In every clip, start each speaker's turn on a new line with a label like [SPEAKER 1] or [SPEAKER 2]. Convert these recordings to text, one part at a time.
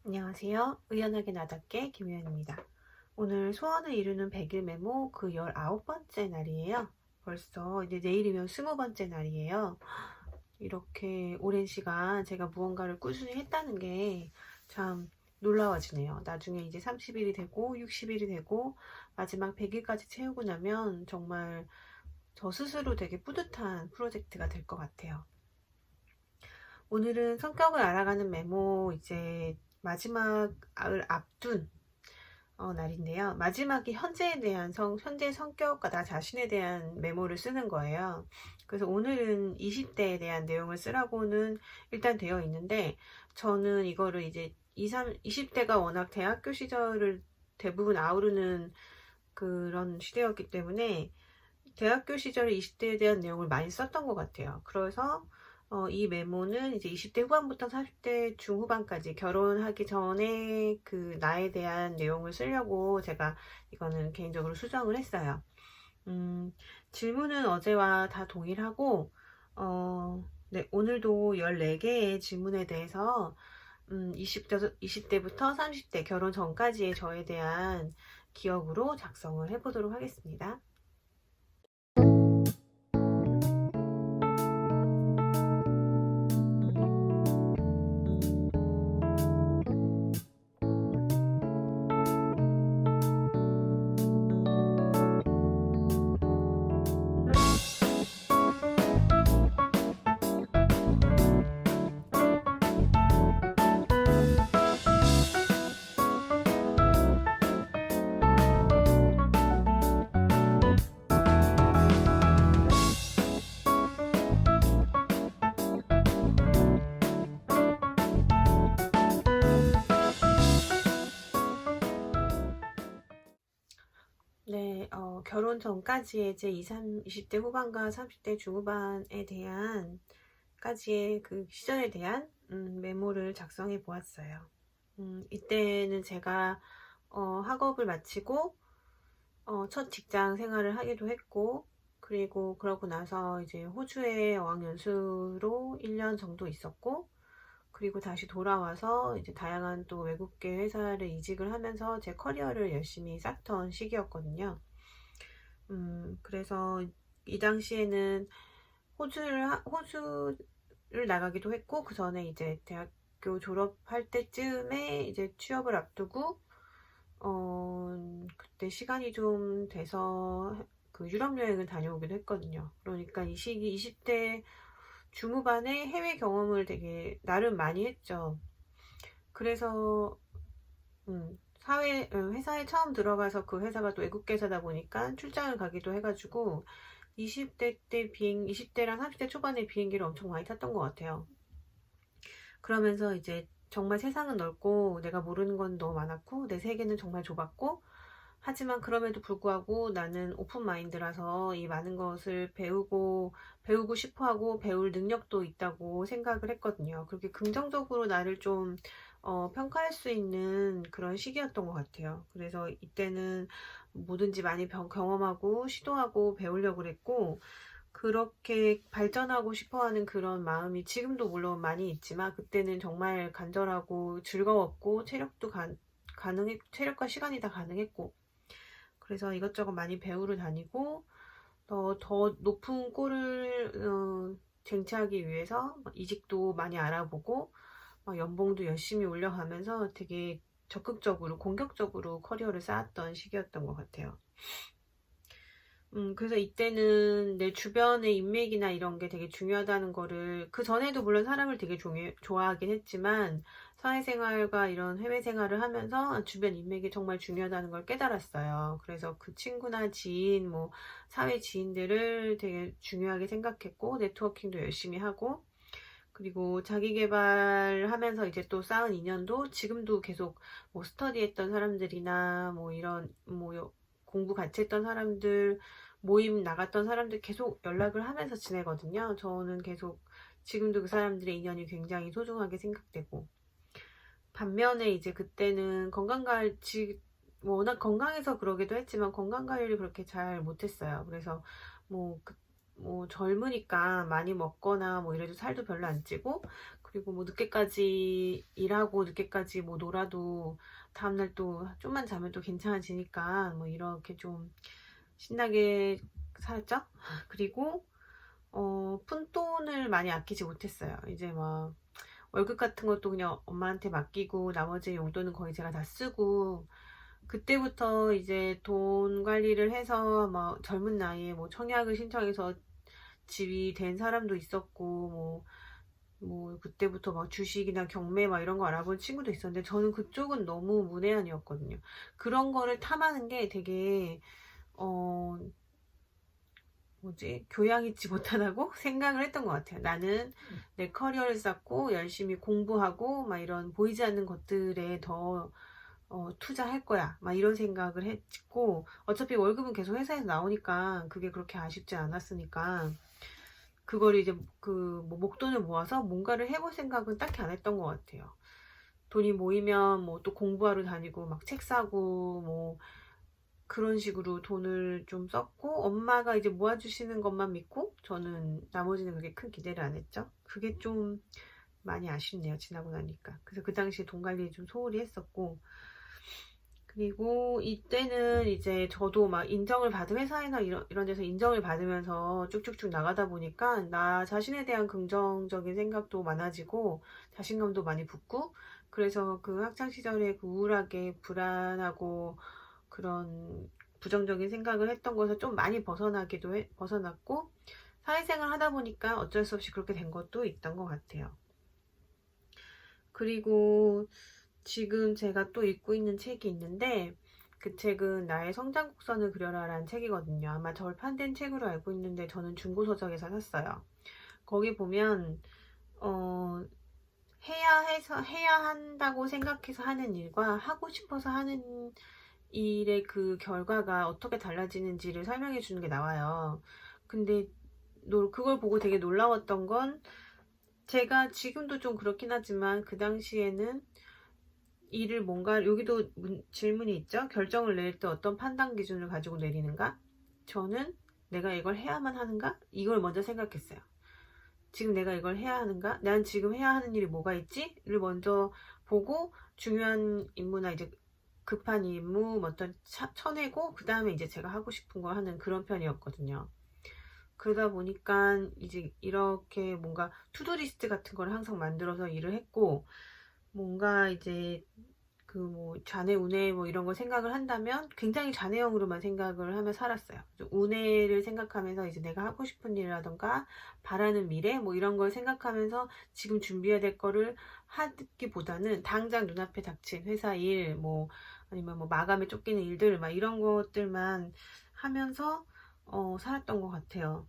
[SPEAKER 1] 안녕하세요. 의연하게 나답게 김유연입니다. 오늘 소원을 이루는 100일 메모 그 19번째 날이에요. 벌써 이제 내일이면 20번째 날이에요. 이렇게 오랜 시간 제가 무언가를 꾸준히 했다는 게 참 놀라워지네요. 나중에 이제 30일이 되고 60일이 되고 마지막 100일까지 채우고 나면 정말 저 스스로 되게 뿌듯한 프로젝트가 될 것 같아요. 오늘은 성격을 알아가는 메모 이제 마지막을 앞둔 날인데요. 마지막이 현재에 대한 현재 성격과 나 자신에 대한 메모를 쓰는 거예요. 그래서 오늘은 20대에 대한 내용을 쓰라고는 일단 되어 있는데, 저는 이거를 이제 20대가 워낙 대학교 시절을 대부분 아우르는 그런 시대였기 때문에 대학교 시절에 20대에 대한 내용을 많이 썼던 것 같아요. 그래서 이 메모는 이제 20대 후반부터 40대 중후반까지 결혼하기 전에 그 나에 대한 내용을 쓰려고 제가 이거는 개인적으로 수정을 했어요. 질문은 어제와 다 동일하고, 네, 오늘도 14개의 질문에 대해서 20대부터 30대 결혼 전까지의 저에 대한 기억으로 작성을 해보도록 하겠습니다. 네, 결혼 전까지의 제 20대 후반과 30대 중후반에 대한 까지의 그 시절에 대한 메모를 작성해 보았어요. 이때는 제가 학업을 마치고 첫 직장 생활을 하기도 했고, 그리고 그러고 나서 이제 호주에 어학연수로 1년 정도 있었고, 그리고 다시 돌아와서 이제 다양한 또 외국계 회사를 이직을 하면서 제 커리어를 열심히 쌓던 시기였거든요. 그래서 이 당시에는 호주를 나가기도 했고, 그 전에 이제 대학교 졸업할 때쯤에 이제 취업을 앞두고, 그때 시간이 좀 돼서 그 유럽 여행을 다녀오기도 했거든요. 그러니까 이 시기 20대 중후반에 해외 경험을 되게 나름 많이 했죠. 그래서 회사에 처음 들어가서 그 회사가 또 외국계 회사다 보니까 출장을 가기도 해가지고 20대랑 30대 초반에 비행기를 엄청 많이 탔던 것 같아요. 그러면서 이제 정말 세상은 넓고 내가 모르는 건 너무 많았고 내 세계는 정말 좁았고, 하지만 그럼에도 불구하고 나는 오픈 마인드라서 이 많은 것을 배우고 싶어 하고 배울 능력도 있다고 생각을 했거든요. 그렇게 긍정적으로 나를 좀 평가할 수 있는 그런 시기였던 것 같아요. 그래서 이때는 뭐든지 많이 경험하고 시도하고 배우려고 그랬고, 그렇게 발전하고 싶어 하는 그런 마음이 지금도 물론 많이 있지만, 그때는 정말 간절하고 즐거웠고, 체력과 시간이 다 가능했고, 그래서 이것저것 많이 배우러 다니고, 더 높은 꼴을 쟁취하기 위해서 이직도 많이 알아보고, 연봉도 열심히 올려가면서 되게 적극적으로, 공격적으로 커리어를 쌓았던 시기였던 것 같아요. 그래서 이때는 내 주변의 인맥이나 이런 게 되게 중요하다는 거를, 그 전에도 물론 사람을 되게 좋아하긴 했지만, 사회생활과 이런 해외생활을 하면서 주변 인맥이 정말 중요하다는 걸 깨달았어요. 그래서 그 친구나 지인, 뭐, 사회 지인들을 되게 중요하게 생각했고, 네트워킹도 열심히 하고, 그리고 자기 개발하면서 이제 또 쌓은 인연도 지금도 계속 뭐 스터디 했던 사람들이나 뭐 이런 뭐 공부 같이 했던 사람들, 모임 나갔던 사람들 계속 연락을 하면서 지내거든요. 저는 계속 지금도 그 사람들의 인연이 굉장히 소중하게 생각되고, 반면에 이제 그때는 뭐 워낙 건강해서 그러기도 했지만 건강 관리를 그렇게 잘 못했어요. 그래서 뭐, 뭐 젊으니까 많이 먹거나 뭐 이래도 살도 별로 안 찌고, 그리고 뭐 늦게까지 일하고 늦게까지 뭐 놀아도 다음날 또 좀만 자면 또 괜찮아지니까 뭐 이렇게 좀 신나게 살았죠. 그리고 푼돈을 많이 아끼지 못했어요. 이제 막 월급 같은 것도 그냥 엄마한테 맡기고 나머지 용돈은 거의 제가 다 쓰고, 그때부터 이제 돈 관리를 해서 막 젊은 나이에 뭐 청약을 신청해서 집이 된 사람도 있었고, 뭐 그때부터 막 주식이나 경매 막 이런 거 알아본 친구도 있었는데, 저는 그쪽은 너무 문외한이었거든요. 그런 거를 탐하는 게 되게 교양 있지 못하다고 생각을 했던 것 같아요. 나는 내 커리어를 쌓고 열심히 공부하고 막 이런 보이지 않는 것들에 더 투자할 거야 막 이런 생각을 했고, 어차피 월급은 계속 회사에서 나오니까 그게 그렇게 아쉽지 않았으니까 그거를 이제 뭐 목돈을 모아서 뭔가를 해볼 생각은 딱히 안 했던 것 같아요. 돈이 모이면 뭐 또 공부하러 다니고 막 책 사고 뭐 그런 식으로 돈을 좀 썼고, 엄마가 이제 모아주시는 것만 믿고 저는 나머지는 그렇게 큰 기대를 안 했죠. 그게 좀 많이 아쉽네요, 지나고 나니까. 그래서 그 당시에 돈 관리에 좀 소홀히 했었고, 그리고 이때는 이제 저도 막 인정을 받은 회사나 이런 데서 인정을 받으면서 쭉쭉쭉 나가다 보니까 나 자신에 대한 긍정적인 생각도 많아지고 자신감도 많이 붙고, 그래서 그 학창 시절에 그 우울하게 불안하고 그런 부정적인 생각을 했던 것에서 좀 많이 벗어났고, 사회생활 하다 보니까 어쩔 수 없이 그렇게 된 것도 있던 것 같아요. 그리고 지금 제가 또 읽고 있는 책이 있는데, 그 책은 나의 성장 곡선을 그려라 라는 책이거든요. 아마 절판된 책으로 알고 있는데 저는 중고서적에서 샀어요. 거기 보면 해야 한다고 생각해서 하는 일과 하고 싶어서 하는 일의 그 결과가 어떻게 달라지는지를 설명해 주는 게 나와요. 근데 그걸 보고 되게 놀라웠던 건, 제가 지금도 좀 그렇긴 하지만 그 당시에는 일을 뭔가, 여기도 질문이 있죠. 결정을 내릴 때 어떤 판단 기준을 가지고 내리는가? 저는 내가 이걸 해야만 하는가? 이걸 먼저 생각했어요. 지금 내가 이걸 해야 하는가? 난 지금 해야 하는 일이 뭐가 있지? 를 먼저 보고, 중요한 임무나 이제 급한 임무 어떤 쳐내고, 그 다음에 이제 제가 하고 싶은 거 하는 그런 편이었거든요. 그러다 보니까 이제 이렇게 뭔가 투두리스트 같은 걸 항상 만들어서 일을 했고, 뭔가 이제 그 뭐 좌뇌 우뇌 뭐 이런 걸 생각을 한다면 굉장히 좌뇌형으로만 생각을 하며 살았어요. 우뇌를 생각하면서 이제 내가 하고 싶은 일이라던가 바라는 미래 뭐 이런 걸 생각하면서 지금 준비해야 될 거를 하기보다는 당장 눈앞에 닥친 회사 일, 뭐 아니면 뭐 마감에 쫓기는 일들 막 이런 것들만 하면서 살았던 것 같아요.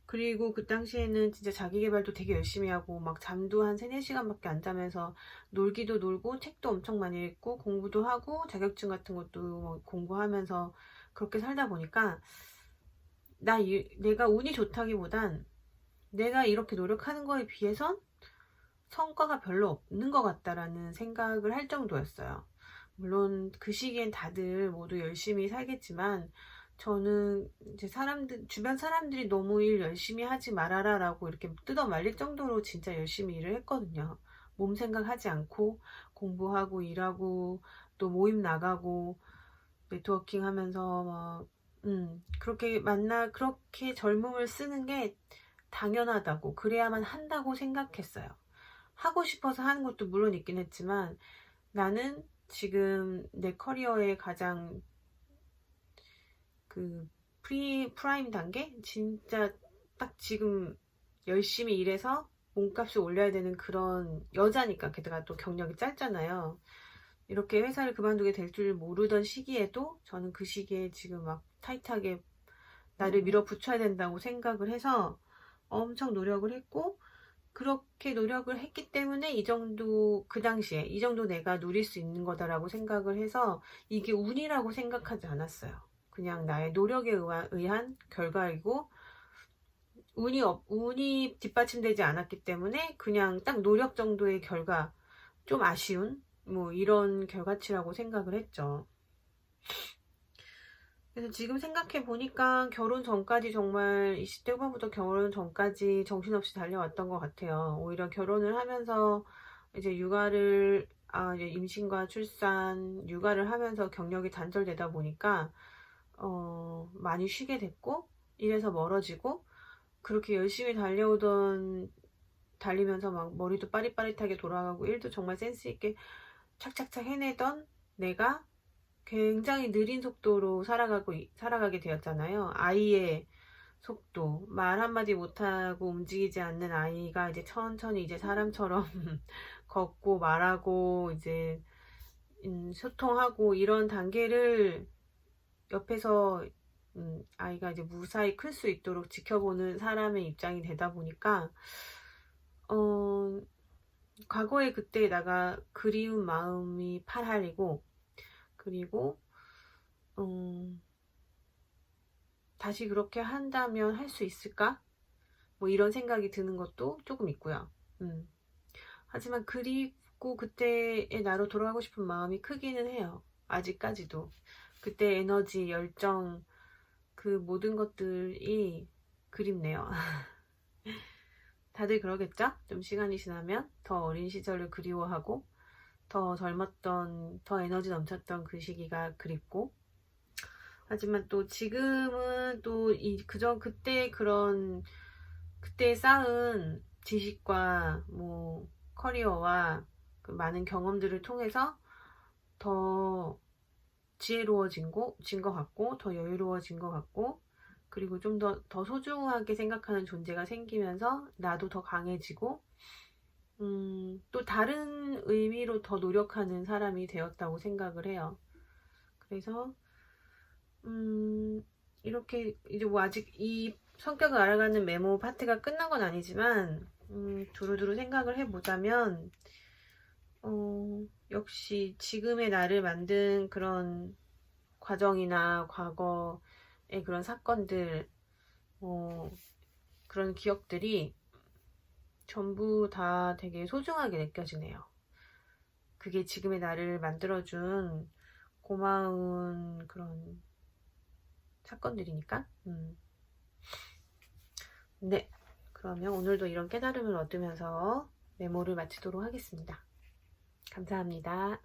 [SPEAKER 1] 그리고 그 당시에는 진짜 자기계발도 되게 열심히 하고 막 잠도 한 3, 4시간밖에 안 자면서 놀기도 놀고 책도 엄청 많이 읽고 공부도 하고 자격증 같은 것도 뭐 공부하면서 그렇게 살다 보니까 내가 운이 좋다기보단 내가 이렇게 노력하는 거에 비해선 성과가 별로 없는 것 같다라는 생각을 할 정도였어요. 물론 그 시기엔 다들 모두 열심히 살겠지만, 저는 이제 주변 사람들이 너무 일 열심히 하지 말아라 라고 이렇게 뜯어 말릴 정도로 진짜 열심히 일을 했거든요. 몸 생각하지 않고 공부하고 일하고 또 모임 나가고 네트워킹 하면서 그렇게 젊음을 쓰는 게 당연하다고, 그래야만 한다고 생각했어요. 하고 싶어서 하는 것도 물론 있긴 했지만, 나는 지금 내 커리어의 가장 그 프라임 단계? 진짜 딱 지금 열심히 일해서 몸값을 올려야 되는 그런 여자니까, 게다가 또 경력이 짧잖아요. 이렇게 회사를 그만두게 될 줄 모르던 시기에도 저는 그 시기에 지금 막 타이트하게 나를 밀어붙여야 된다고 생각을 해서 엄청 노력을 했고, 그렇게 노력을 했기 때문에 그 당시에 이 정도 내가 누릴 수 있는 거다라고 생각을 해서 이게 운이라고 생각하지 않았어요. 그냥 나의 노력에 의한 결과이고, 운이 뒷받침되지 않았기 때문에 그냥 딱 노력 정도의 결과, 좀 아쉬운 뭐 이런 결과치라고 생각을 했죠. 그래서 지금 생각해 보니까 결혼 전까지 정말 20대 후반부터 결혼 전까지 정신없이 달려왔던 것 같아요. 오히려 결혼을 하면서 이제 이제 임신과 출산, 육아를 하면서 경력이 단절되다 보니까, 많이 쉬게 됐고, 일에서 멀어지고, 그렇게 열심히 달리면서 막 머리도 빠릿빠릿하게 돌아가고, 일도 정말 센스있게 착착착 해내던 내가 굉장히 느린 속도로 살아가게 되었잖아요. 아이의 속도, 말 한마디 못하고 움직이지 않는 아이가 이제 천천히 이제 사람처럼 걷고 말하고 이제 소통하고 이런 단계를 옆에서 아이가 이제 무사히 클 수 있도록 지켜보는 사람의 입장이 되다 보니까 어, 과거에 그때 내가 그리운 마음이 팔할리고, 그리고 다시 그렇게 한다면 할 수 있을까? 뭐 이런 생각이 드는 것도 조금 있고요. 하지만 그리고 그때의 나로 돌아가고 싶은 마음이 크기는 해요. 아직까지도. 그때 에너지, 열정, 그 모든 것들이 그립네요. 다들 그러겠죠? 좀 시간이 지나면 더 어린 시절을 그리워하고, 더 젊었던, 더 에너지 넘쳤던 그 시기가 그립고, 하지만 또 지금은 또 그때 쌓은 지식과 뭐 커리어와 그 많은 경험들을 통해서 더 지혜로워진 것 같고, 더 여유로워진 것 같고, 그리고 좀 더 소중하게 생각하는 존재가 생기면서 나도 더 강해지고, 또 다른 의미로 더 노력하는 사람이 되었다고 생각을 해요. 그래서 이렇게 이제 뭐 아직 이 성격을 알아가는 메모 파트가 끝난 건 아니지만 두루두루 생각을 해보자면 역시 지금의 나를 만든 그런 과정이나 과거의 그런 사건들, 그런 기억들이 전부 다 되게 소중하게 느껴지네요. 그게 지금의 나를 만들어준 고마운 그런 사건들이니까. 네. 그러면 오늘도 이런 깨달음을 얻으면서 메모를 마치도록 하겠습니다. 감사합니다.